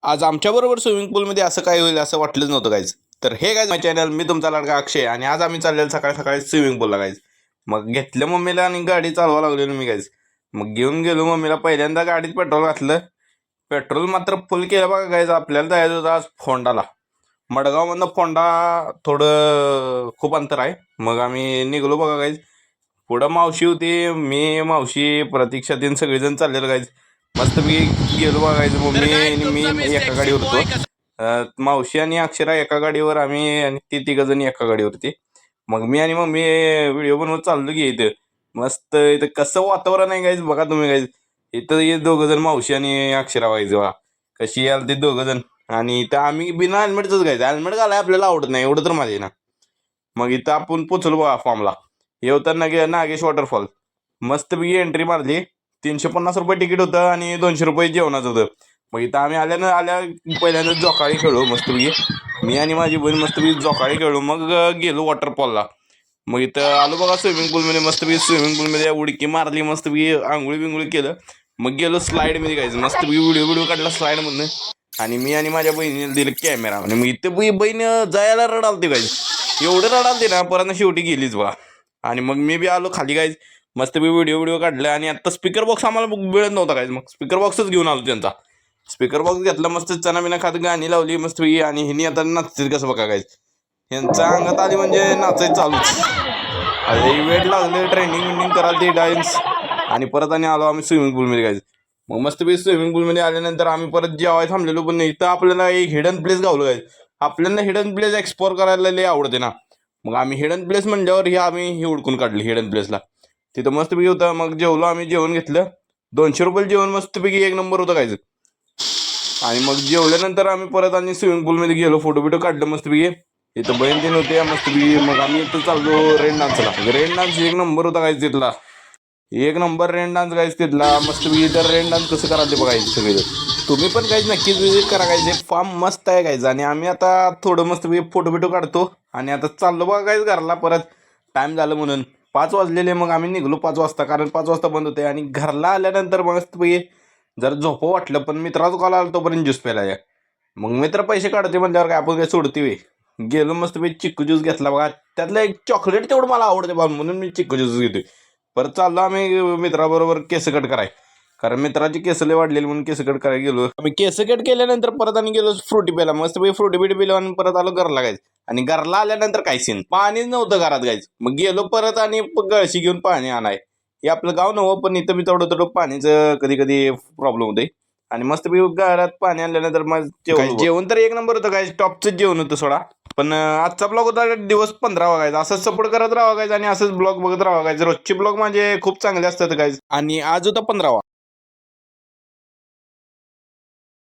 आज आमच्याबरोबर स्विमिंग पूलमध्ये असं काय होईल असं वाटलंच नव्हतं गाईज. तर हे गाईज माझ्या चॅनल, मी तुमचा लाडका अक्षय आणि आज आम्ही चाललेलो सकाळी सकाळी स्विमिंग पूलला गाईज. मग घेतलं मम्मीला आणि गाडी चालवा लागलेलो मी गाईज. मग घेऊन गेलो मम्मीला. पहिल्यांदा गाडीत पेट्रोल घातलं. पेट्रोल मात्र फुल केलं बघा गाईज. आपल्याला जायचं होतं आज फोंडाला. मडगावमधनं फोंडा थोडं खूप अंतर आहे. मग आम्ही निघलो बघा गाईज. पुढं मावशी होती, मी, मावशी, प्रतीक्षा तीन सगळेजण चाललेलं गाईज. मस्त मी गेलो बघायचं. मम्मी आणि मी एका गाडीवर होतो. मावशी आणि अक्षरा एका गाडीवर, आम्ही आणि ती तिघ जणी एका गाडीवरती. मग मी आणि मम्मी व्हिडिओ बनवत चाललो की इथं. मस्त इथं कसं वातावरण आहे गाईज बघा तुम्ही गाईज. इथं हे दोघं जण मावशी आणि अक्षरा व्हायचं बघा. कशी याल ते दोघं जण. आणि इथं आम्ही बिना हेल्मेटच गायचं. हेल्मेट घालाय आपल्याला आवडत नाही, एवढं तर माझे ना. मग इथं आपण पोचलो बघा फॉर्मला. हे होतं नागेश वॉटरफॉल. मस्तपैकी एंट्री मारली. 350 रुपये तिकीट होतं आणि 200 रुपये जेवणाचं होतं. मग इथं आम्ही आल्या पहिल्यांदा जोकाळी खेळलो मस्तपैकी. मी आणि माझी बहीण मस्तपैकी जोकाळी खेळलो. मग गेलो वॉटरफॉलला. मग इथं आलो बघा स्विमिंग पूलमध्ये. मस्तपैकी स्विमिंग पूलमध्ये उडकी मारली, मस्तपैकी आंघोळी बिंगोळी केलं. मग गेलो स्लाईडमध्ये गायचं. मस्तपैकी व्हिडिओ काढला स्लाईडमधनं. आणि मी आणि माझ्या बहिणीला दिलं कॅमेरा. आणि मग इथं बहीण जायला रडालते गायचं. एवढं रडालते ना, परत शेवटी गेलीच बघा. आणि मग मी बी आलो खाली गायच. मस्त मी व्हिडिओ काढले. आणि आता स्पीकर बॉक्स आम्हाला मिळत नव्हता काय, मग स्पीकर बॉक्सच घेऊन आलो त्यांचा. स्पीकर बॉक्स घेतला, मस्त चनाबिना खात गाणी लावली मस्त. आणि हिनी आता नाचते कसं बघा काय. यांच्या अंगात आली म्हणजे नाचायचं चालूच. अरे वेट लागले, ट्रेनिंग कराल ते डान्स. आणि परत आणि आलो आम्ही स्विमिंग पूलमध्ये गायचं. मग मस्त स्विमिंग पूलमध्ये आल्यानंतर आम्ही परत जेवाय थांबलेलो. पण इथं आपल्याला एक हिडन प्लेस गावलो गायचं. आपल्याला हिडन प्लेस एक्सप्लोर करायला लय आवडते ना. मग आम्ही हिडन प्लेस म्हणल्यावर आम्ही हुडकून काढली हिडन प्लेसला. तिथं मस्तपैकी होतं. मग जेवलो आम्ही. जेवण घेतलं. 200 रुपये जेवण मस्तपैकी एक नंबर होतं कायचं. आणि मग जेवल्यानंतर आम्ही परत आणि स्विमिंग पूलमध्ये गेलो. फोटो काढलं मस्तपैकी. इथं बहीण तीन होते मस्तपैकी. मग आम्ही इथं चाललो रेन डान्सला. रेन डान्स एक नंबर होता कायच तिथला. एक नंबर रेन डान्स गायच तिथला मस्तपैकी. तर रेन डान्स कसं करायचं बघायचं सगळे. तुम्ही पण काहीच नक्कीच विजिट करा गायचे. फार्म मस्त आहे गायचं. आणि आम्ही आता थोडं मस्तपैकी फोटो काढतो. आणि आता चाललो बघा गायच घरला. परत टाईम झालं म्हणून 5 वाजलेले. मग आम्ही निघलो 5 वाजता, कारण 5 वाजता बंद होते. आणि घरला आल्यानंतर मस्तपैकी जर झोपं वाटलं, पण मित्राचं कॉल आला तोपर्यंत ज्यूस प्यायला या. मग मित्र पैसे काढते म्हणल्यावर काय आपण काय सोडते वे. गेलो मस्तपैकी चिक्कू ज्यूस घेतला बघा. त्यातलं एक चॉकलेट तेवढं मला आवडते बघा, म्हणून मी चिक्कू ज्यूस घेतोय. परत चाललो आम्ही मित्राबरोबर केस कट कराय. कारण मित्राची केस लय वाढलेली म्हणून केस कट करायला गेलो. आम्ही केस कट केल्यानंतर परत आणि गेलो फ्रुटी प्यायला. मस्तपैकी फ्रुटी बिटी पिलो आणि परत आलो घरला गायचं. आणि घरला आल्यानंतर काय सीन, पाणीच नव्हतं घरात गायचं. मग गेलो परत आणि गळशी घेऊन पाणी आणाय. हे आपलं गाव नव्हतं, पण इथं बी थोडं पाणीचं कधी कधी प्रॉब्लेम होते. आणि मस्तपैकी घरात पाणी आणल्यानंतर मग जेवण तर एक नंबर होतं काय. टॉपचं जेवण होतं सोडा. पण आजचा ब्लॉग होता दिवस 15 वागायचा. असंच सपोर्ट करत राहायचं आणि असंच ब्लॉग बघत राहायचं. रोजचे ब्लॉग म्हणजे खूप चांगले असतात गायज. आणि आज होता 15वा.